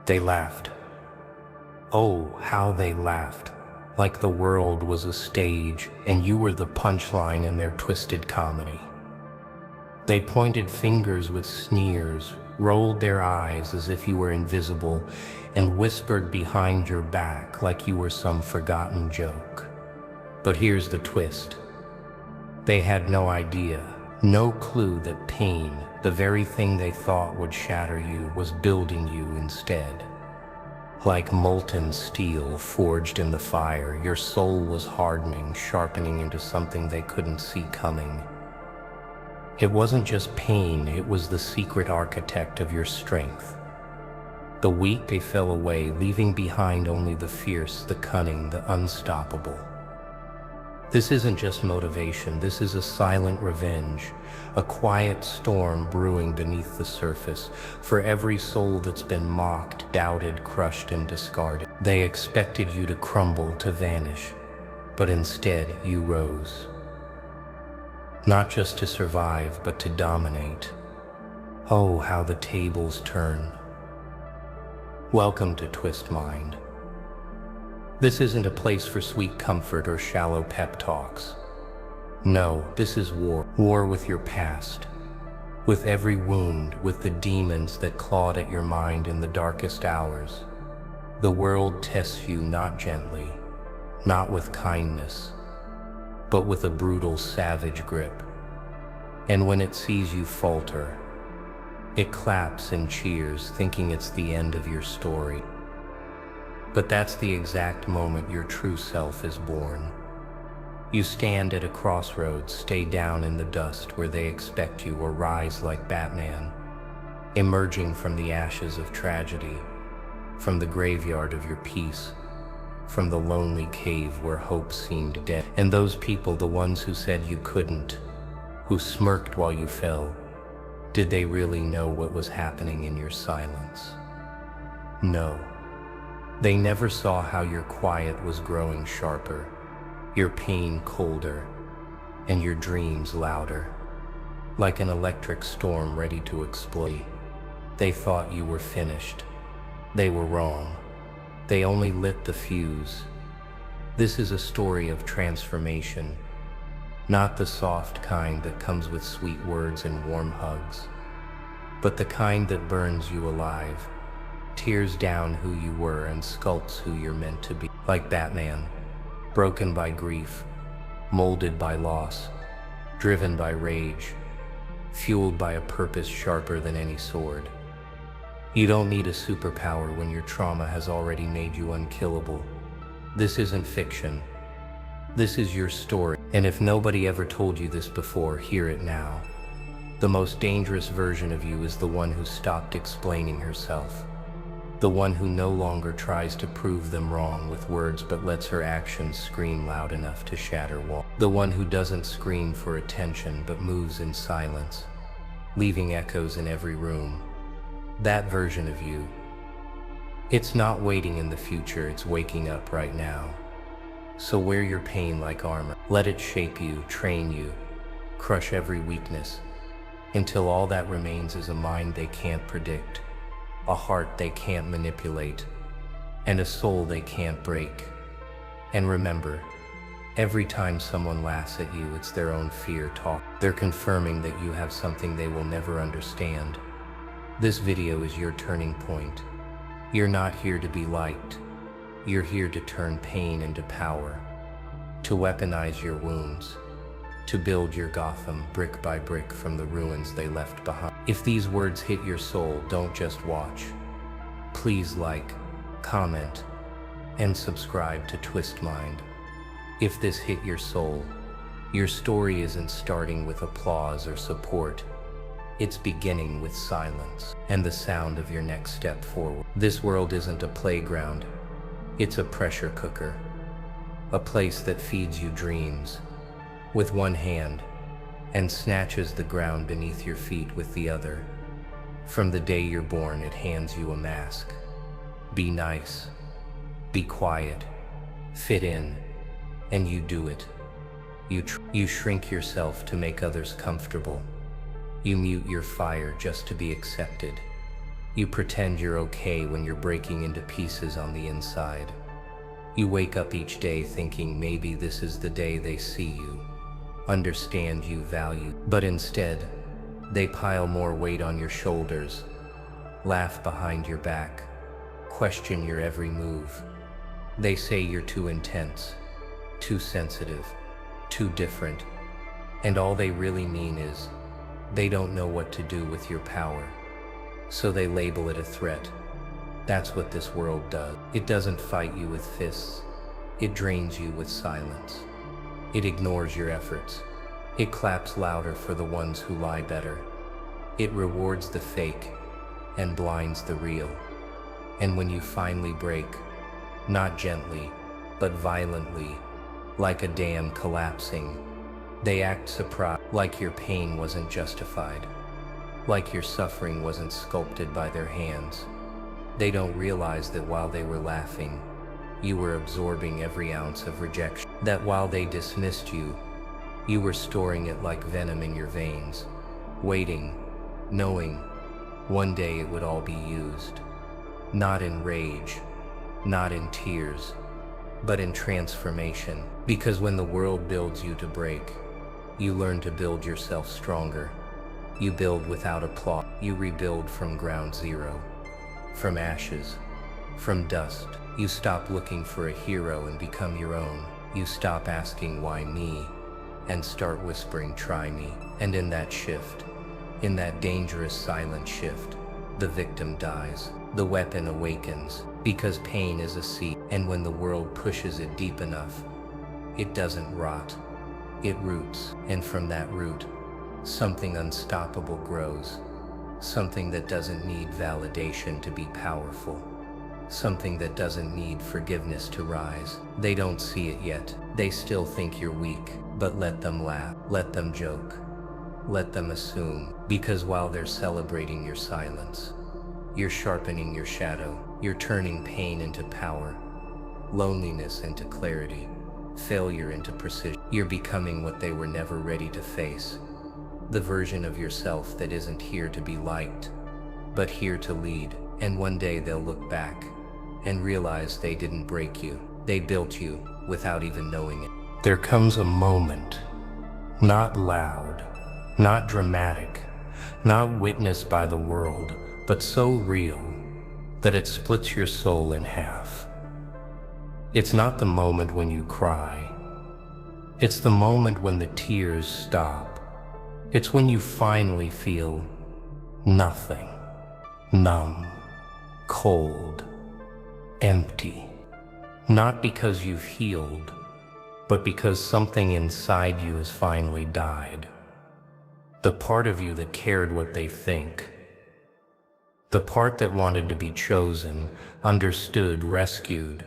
They laughed. Oh, how they laughed. Like the world was a stage and you were the punchline in their twisted comedy. They pointed fingers with sneers, rolled their eyes as if you were invisible, and whispered behind your back like you were some forgotten joke. But here's the twist. They had no idea, no clue that pain, the very thing they thought would shatter you, was building you instead. Like molten steel forged in the fire, your soul was hardening, sharpening into something they couldn't see coming. It wasn't just pain, it was the secret architect of your strength. The weak, they fell away, leaving behind only the fierce, the cunning, the unstoppable. This isn't just motivation, this is a silent revenge, a quiet storm brewing beneath the surface for every soul that's been mocked, doubted, crushed, and discarded. They expected you to crumble, to vanish, but instead you rose. Not just to survive, but to dominate. Oh, how the tables turn. Welcome to Twist Mind. This isn't a place for sweet comfort or shallow pep talks. No, this is war. War with your past. With every wound, with the demons that clawed at your mind in the darkest hours. The world tests you not gently, not with kindness, but with a brutal, savage grip. And when it sees you falter, it claps and cheers, thinking it's the end of your story. But that's the exact moment your true self is born. You stand at a crossroads, stay down in the dust where they expect you, or rise like Batman, emerging from the ashes of tragedy, from the graveyard of your peace, from the lonely cave where hope seemed dead. And those people, the ones who said you couldn't, who smirked while you fell, did they really know what was happening in your silence? No. They never saw how your quiet was growing sharper, your pain colder, and your dreams louder, like an electric storm ready to explode. They thought you were finished. They were wrong. They only lit the fuse. This is a story of transformation, not the soft kind that comes with sweet words and warm hugs, but the kind that burns you alive, tears down who you were and sculpts who you're meant to be. Like Batman, broken by grief, molded by loss, driven by rage, fueled by a purpose sharper than any sword. You don't need a superpower when your trauma has already made you unkillable. This isn't fiction. This is your story. And if nobody ever told you this before, hear it now. The most dangerous version of you is the one who stopped explaining herself. The one who no longer tries to prove them wrong with words but lets her actions scream loud enough to shatter walls. The one who doesn't scream for attention but moves in silence, leaving echoes in every room. That version of you. It's not waiting in the future, it's waking up right now. So wear your pain like armor. Let it shape you, train you, crush every weakness, until all that remains is a mind they can't predict, a heart they can't manipulate, and a soul they can't break. And remember, every time someone laughs at you, it's their own fear talk. They're confirming that you have something they will never understand. This video is your turning point. You're not here to be liked. You're here to turn pain into power, to weaponize your wounds, to build your Gotham brick by brick from the ruins they left behind. If these words hit your soul, don't just watch. Please like, comment, and subscribe to Twist Mind. If this hit your soul, your story isn't starting with applause or support. It's beginning with silence and the sound of your next step forward. This world isn't a playground. It's a pressure cooker, a place that feeds you dreams with one hand and snatches the ground beneath your feet with the other. From the day you're born, it hands you a mask. Be nice, be quiet, fit in, and you do it. You shrink yourself to make others comfortable. You mute your fire just to be accepted. You pretend you're okay when you're breaking into pieces on the inside. You wake up each day thinking maybe this is the day they see you, understand you, value. But instead, they pile more weight on your shoulders, laugh behind your back, question your every move. They say you're too intense, too sensitive, too different. And all they really mean is, they don't know what to do with your power. So they label it a threat. That's what this world does. It doesn't fight you with fists. It drains you with silence. It ignores your efforts. It claps louder for the ones who lie better. It rewards the fake and blinds the real. And when you finally break, not gently, but violently, like a dam collapsing, they act surprised, like your pain wasn't justified, like your suffering wasn't sculpted by their hands. They don't realize that while they were laughing, you were absorbing every ounce of rejection. That while they dismissed you, you were storing it like venom in your veins, waiting, knowing one day it would all be used. Not in rage, not in tears, but in transformation. Because when the world builds you to break, you learn to build yourself stronger. You build without applause. You rebuild from ground zero, from ashes, from dust. You stop looking for a hero and become your own. You stop asking why me and start whispering try me. And in that shift, in that dangerous silent shift, the victim dies. The weapon awakens, because pain is a seed, and when the world pushes it deep enough, it doesn't rot, it roots. And from that root, something unstoppable grows, something that doesn't need validation to be powerful, something that doesn't need forgiveness to rise. They don't see it yet. They still think you're weak, but let them laugh, let them joke, let them assume, because while they're celebrating your silence, you're sharpening your shadow. You're turning pain into power, loneliness into clarity, failure into precision. You're becoming what they were never ready to face, the version of yourself that isn't here to be liked, but here to lead. And one day they'll look back and realize they didn't break you. They built you without even knowing it. There comes a moment, not loud, not dramatic, not witnessed by the world, but so real that it splits your soul in half. It's not the moment when you cry. It's the moment when the tears stop. It's when you finally feel nothing, numb, cold, empty. Not because you've healed, but because something inside you has finally died. The part of you that cared what they think. The part that wanted to be chosen, understood, rescued.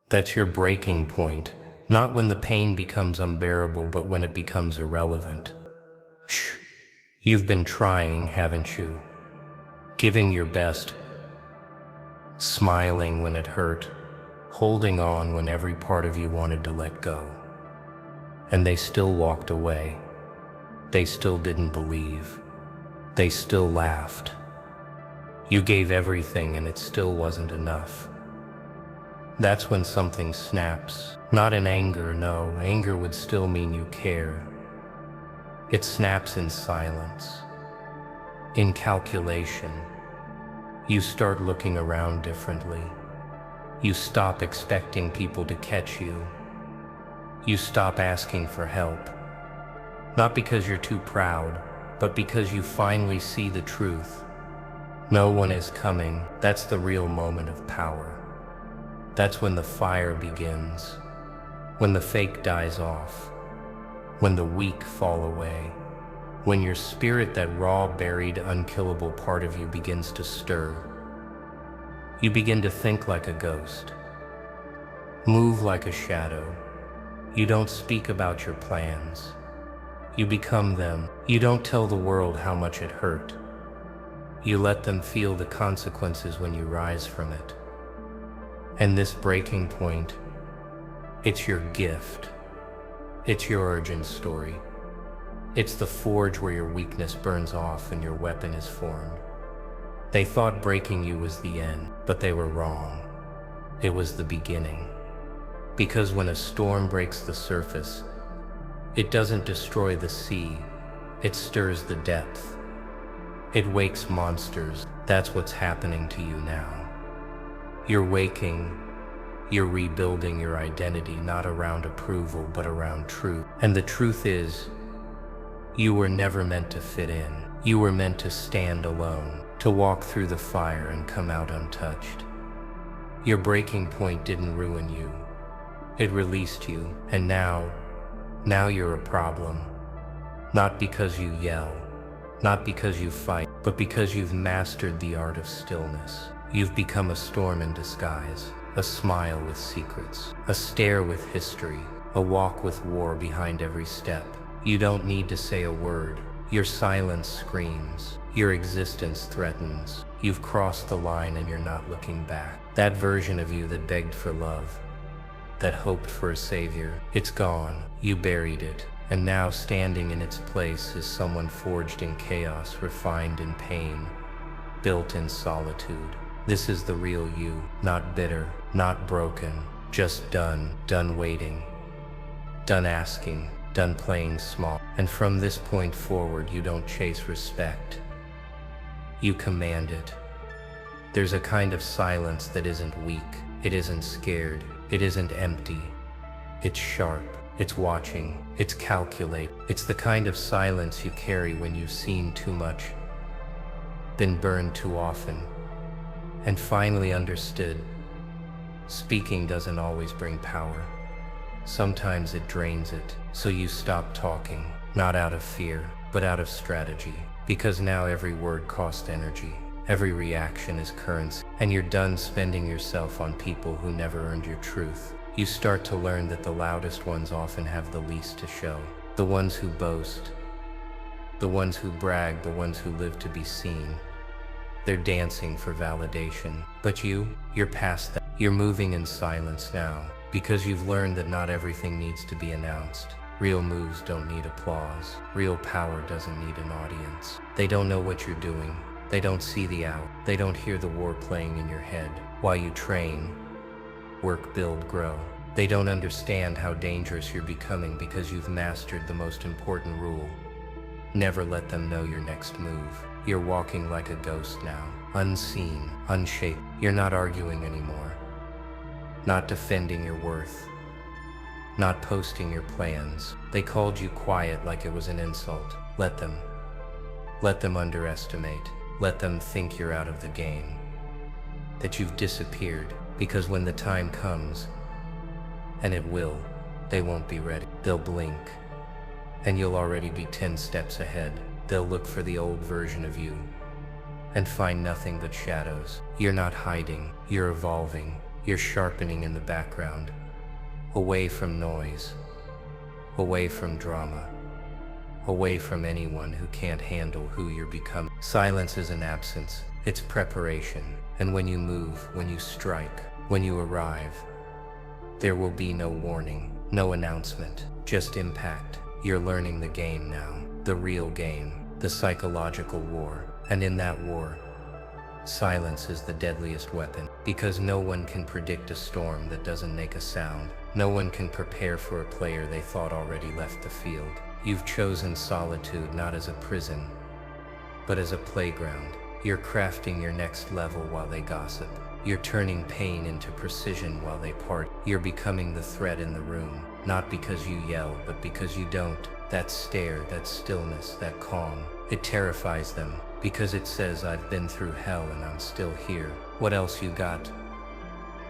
That's your breaking point, not when the pain becomes unbearable, but when it becomes irrelevant. Shh. You've been trying, haven't you? Giving your best, smiling when it hurt, holding on when every part of you wanted to let go. And they still walked away. They still didn't believe. They still laughed. You gave everything and it still wasn't enough. That's when something snaps. Not in anger, no. Anger would still mean you care. It snaps in silence, in calculation. You start looking around differently. You stop expecting people to catch you. You stop asking for help. Not because you're too proud, but because you finally see the truth. No one is coming. That's the real moment of power. That's when the fire begins, when the fake dies off, when the weak fall away, when your spirit, that raw, buried, unkillable part of you, begins to stir. You begin to think like a ghost, move like a shadow. You don't speak about your plans. You become them. You don't tell the world how much it hurt. You let them feel the consequences when you rise from it. And this breaking point, it's your gift. It's your origin story. It's the forge where your weakness burns off and your weapon is formed. They thought breaking you was the end, but they were wrong. It was the beginning. Because when a storm breaks the surface, it doesn't destroy the sea, it stirs the depth. It wakes monsters. That's what's happening to you now. You're waking, you're rebuilding your identity, not around approval, but around truth. And the truth is, you were never meant to fit in. You were meant to stand alone, to walk through the fire and come out untouched. Your breaking point didn't ruin you. It released you, and now you're a problem. Not because you yell, not because you fight, but because you've mastered the art of stillness. You've become a storm in disguise, a smile with secrets, a stare with history, a walk with war behind every step. You don't need to say a word. Your silence screams. Your existence threatens. You've crossed the line and you're not looking back. That version of you that begged for love, that hoped for a savior, it's gone. You buried it. And now standing in its place is someone forged in chaos, refined in pain, built in solitude. This is the real you, not bitter, not broken, just done waiting, done asking, done playing small. And from this point forward, you don't chase respect. You command it. There's a kind of silence that isn't weak. It isn't scared. It isn't empty. It's sharp. It's watching. It's calculate. It's the kind of silence you carry when you've seen too much, been burned too often, and finally understood. Speaking doesn't always bring power. Sometimes it drains it. So you stop talking, not out of fear, but out of strategy. Because now every word costs energy. Every reaction is currency. And you're done spending yourself on people who never earned your truth. You start to learn that the loudest ones often have the least to show. The ones who boast, the ones who brag, the ones who live to be seen. They're dancing for validation. But you're past that. You're moving in silence now, because you've learned that not everything needs to be announced. Real moves don't need applause. Real power doesn't need an audience. They don't know what you're doing. They don't see the out. They don't hear the war playing in your head while you train, work, build, grow. They don't understand how dangerous you're becoming because you've mastered the most important rule. Never let them know your next move. You're walking like a ghost now, unseen, unshaped. You're not arguing anymore, not defending your worth, not posting your plans. They called you quiet like it was an insult. Let them underestimate. Let them think you're out of the game, that you've disappeared, because when the time comes, and it will, they won't be ready. They'll blink, and you'll already be 10 steps ahead. They'll look for the old version of you and find nothing but shadows. You're not hiding, you're evolving. You're sharpening in the background, away from noise, away from drama, away from anyone who can't handle who you're becoming. Silence isn't absence, it's preparation. And when you move, when you strike, when you arrive, there will be no warning, no announcement, just impact. You're learning the game now, the real game, the psychological war. And in that war, silence is the deadliest weapon, because no one can predict a storm that doesn't make a sound. No one can prepare for a player they thought already left the field. You've chosen solitude not as a prison, but as a playground. You're crafting your next level while they gossip. You're turning pain into precision while they part. You're becoming the threat in the room, not because you yell, but because you don't. That stare, that stillness, that calm, it terrifies them, because it says, I've been through hell and I'm still here. What else you got?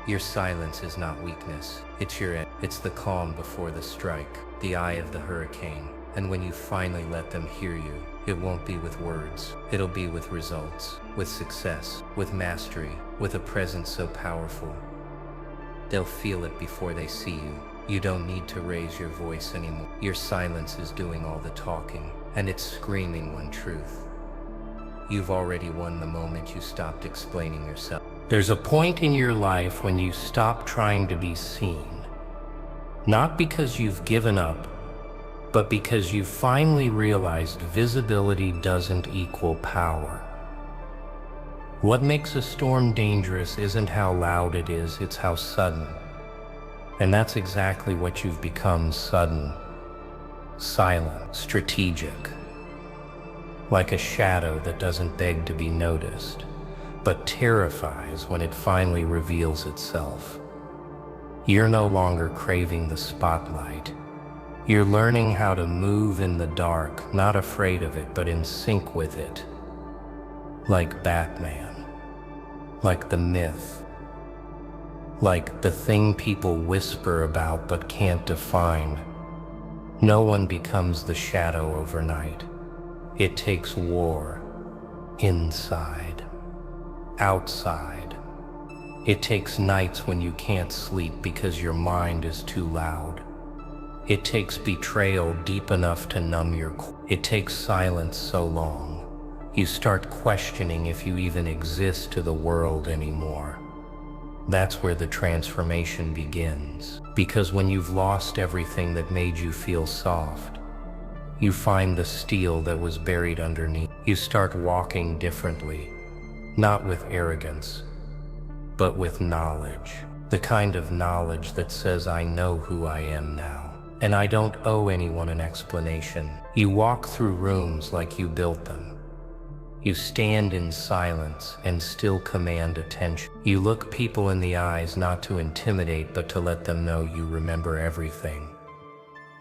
Your silence is not weakness. It's your end. It's the calm before the strike, the eye of the hurricane. And when you finally let them hear you, it won't be with words. It'll be with results, with success, with mastery, with a presence so powerful. They'll feel it before they see you. You don't need to raise your voice anymore. Your silence is doing all the talking, and it's screaming one truth. You've already won the moment you stopped explaining yourself. There's a point in your life when you stop trying to be seen. Not because you've given up, but because you finally realized visibility doesn't equal power. What makes a storm dangerous isn't how loud it is, it's how sudden. And that's exactly what you've become: sudden, silent, strategic. Like a shadow that doesn't beg to be noticed, but terrifies when it finally reveals itself. You're no longer craving the spotlight. You're learning how to move in the dark, not afraid of it, but in sync with it. Like Batman, like the myth, like the thing people whisper about but can't define. No one becomes the shadow overnight. It takes war, inside, outside. It takes nights when you can't sleep because your mind is too loud. It takes betrayal deep enough to numb your core. It takes silence so long you start questioning if you even exist to the world anymore. That's where the transformation begins. Because when you've lost everything that made you feel soft, you find the steel that was buried underneath. You start walking differently, not with arrogance, but with knowledge. The kind of knowledge that says, I know who I am now, and I don't owe anyone an explanation. You walk through rooms like you built them. You stand in silence and still command attention. You look people in the eyes not to intimidate, but to let them know you remember everything.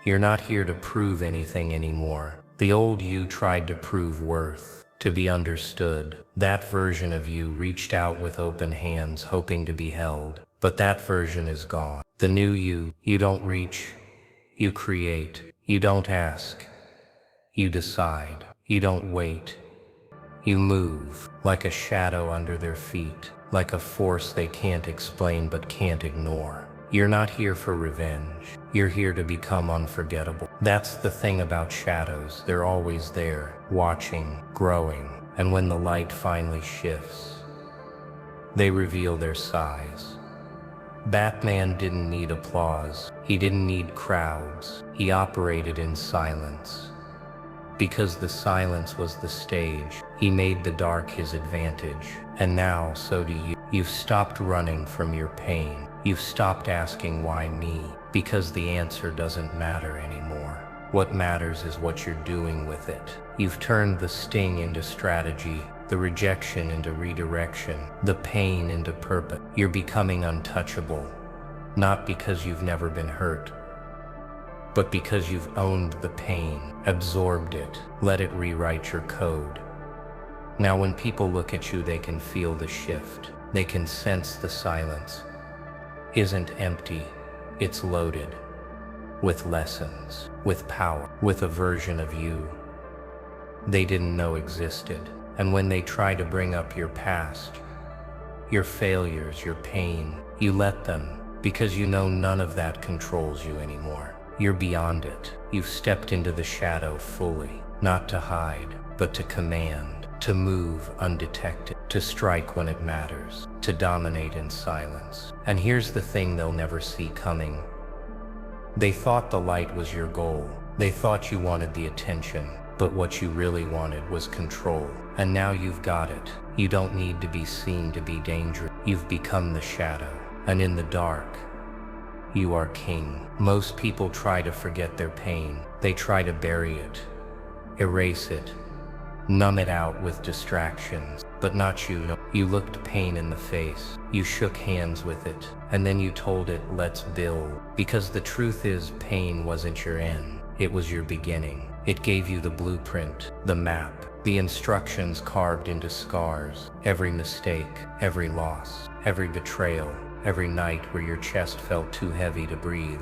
You're not here to prove anything anymore. The old you tried to prove worth, to be understood. That version of you reached out with open hands, hoping to be held. But that version is gone. The new you don't reach, you create. You don't ask, you decide. You don't wait, you move. Like a shadow under their feet, like a force they can't explain but can't ignore. You're not here for revenge. You're here to become unforgettable. That's the thing about shadows. They're always there, watching, growing, and when the light finally shifts, they reveal their size. Batman didn't need applause. He didn't need crowds. He operated in silence. Because the silence was the stage, he made the dark his advantage. And now, so do you. You've stopped running from your pain. You've stopped asking why me, because the answer doesn't matter anymore. What matters is what you're doing with it. You've turned the sting into strategy, the rejection into redirection, the pain into purpose. You're becoming untouchable, not because you've never been hurt, but because you've owned the pain, absorbed it, let it rewrite your code. Now when people look at you, they can feel the shift. They can sense the silence isn't empty, it's loaded with lessons, with power, with a version of you they didn't know existed. And when they try to bring up your past, your failures, your pain, you let them, because you know none of that controls you anymore. You're beyond it. You've stepped into the shadow fully, not to hide, but to command, to move undetected, to strike when it matters, to dominate in silence. And here's the thing they'll never see coming. They thought the light was your goal. They thought you wanted the attention, but what you really wanted was control. And now you've got it. You don't need to be seen to be dangerous. You've become the shadow, and in the dark, you are king. Most people try to forget their pain. They try to bury it, erase it, numb it out with distractions. But not you. You looked pain in the face. You shook hands with it, and then you told it, let's build. Because the truth is, pain wasn't your end. It was your beginning. It gave you the blueprint, the map, the instructions carved into scars. Every mistake, every loss, every betrayal, every night where your chest felt too heavy to breathe.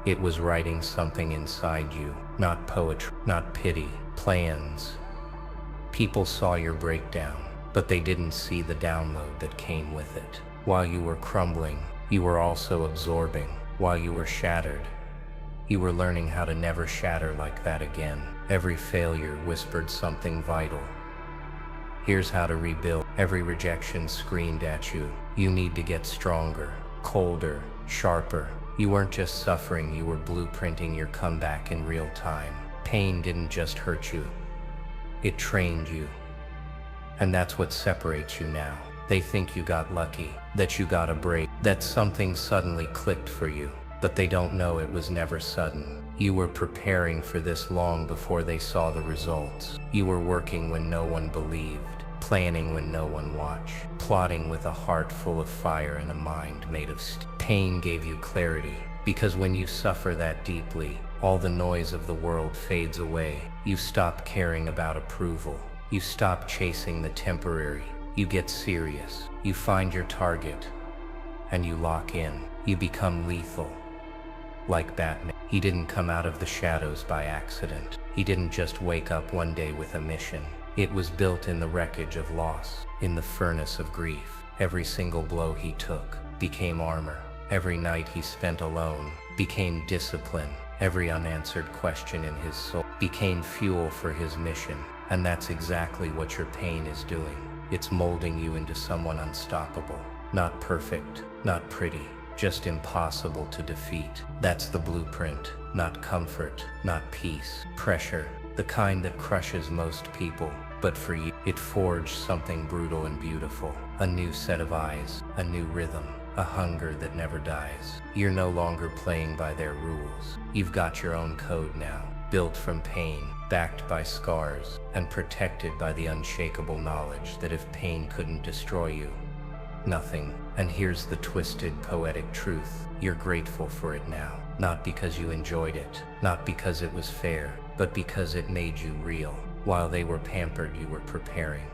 It was writing something inside you, not poetry, not pity, plans. People saw your breakdown, but they didn't see the download that came with it. While you were crumbling, you were also absorbing. While you were shattered, you were learning how to never shatter like that again. Every failure whispered something vital. Here's how to rebuild. Every rejection screamed at you. You need to get stronger, colder, sharper. You weren't just suffering, you were blueprinting your comeback in real time. Pain didn't just hurt you. It trained you. And that's what separates you now. They think you got lucky, that you got a break, that something suddenly clicked for you. But they don't know it was never sudden. You were preparing for this long before they saw the results. You were working when no one believed, planning when no one watched, plotting with a heart full of fire and a mind made of steel. Pain gave you clarity, because when you suffer that deeply, all the noise of the world fades away. You stop caring about approval. You stop chasing the temporary. You get serious. You find your target, and you lock in. You become lethal. Like Batman, he didn't come out of the shadows by accident. He didn't just wake up one day with a mission. It was built in the wreckage of loss, in the furnace of grief. Every single blow he took became armor. Every night he spent alone became discipline. Every unanswered question in his soul became fuel for his mission. And that's exactly what your pain is doing. It's molding you into someone unstoppable. Not perfect, not pretty, just impossible to defeat. That's the blueprint. Not comfort, not peace. Pressure, the kind that crushes most people. But for you, it forged something brutal and beautiful. A new set of eyes, a new rhythm, a hunger that never dies. You're no longer playing by their rules. You've got your own code now, built from pain, backed by scars, and protected by the unshakable knowledge that if pain couldn't destroy you, nothing. And here's the twisted, poetic truth. You're grateful for it now. Not because you enjoyed it, not because it was fair, but because it made you real. While they were pampered, you were preparing.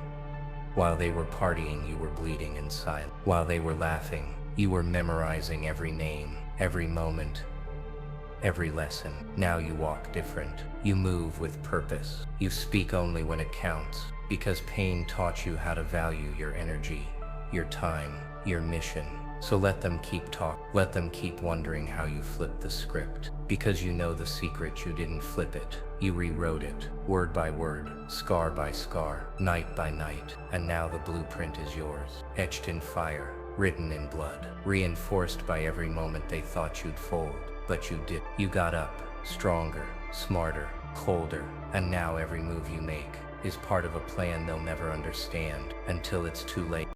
While they were partying, you were bleeding inside. While they were laughing, you were memorizing every name, every moment, every lesson. Now you walk different. You move with purpose. You speak only when it counts, because pain taught you how to value your energy, your time, your mission. So let them keep talking. Let them keep wondering how you flipped the script. Because you know the secret, you didn't flip it. You rewrote it, word by word, scar by scar, night by night. And now the blueprint is yours, etched in fire, written in blood, reinforced by every moment they thought you'd fold. But you did. You got up, stronger, smarter, colder. And now every move you make is part of a plan they'll never understand until it's too late.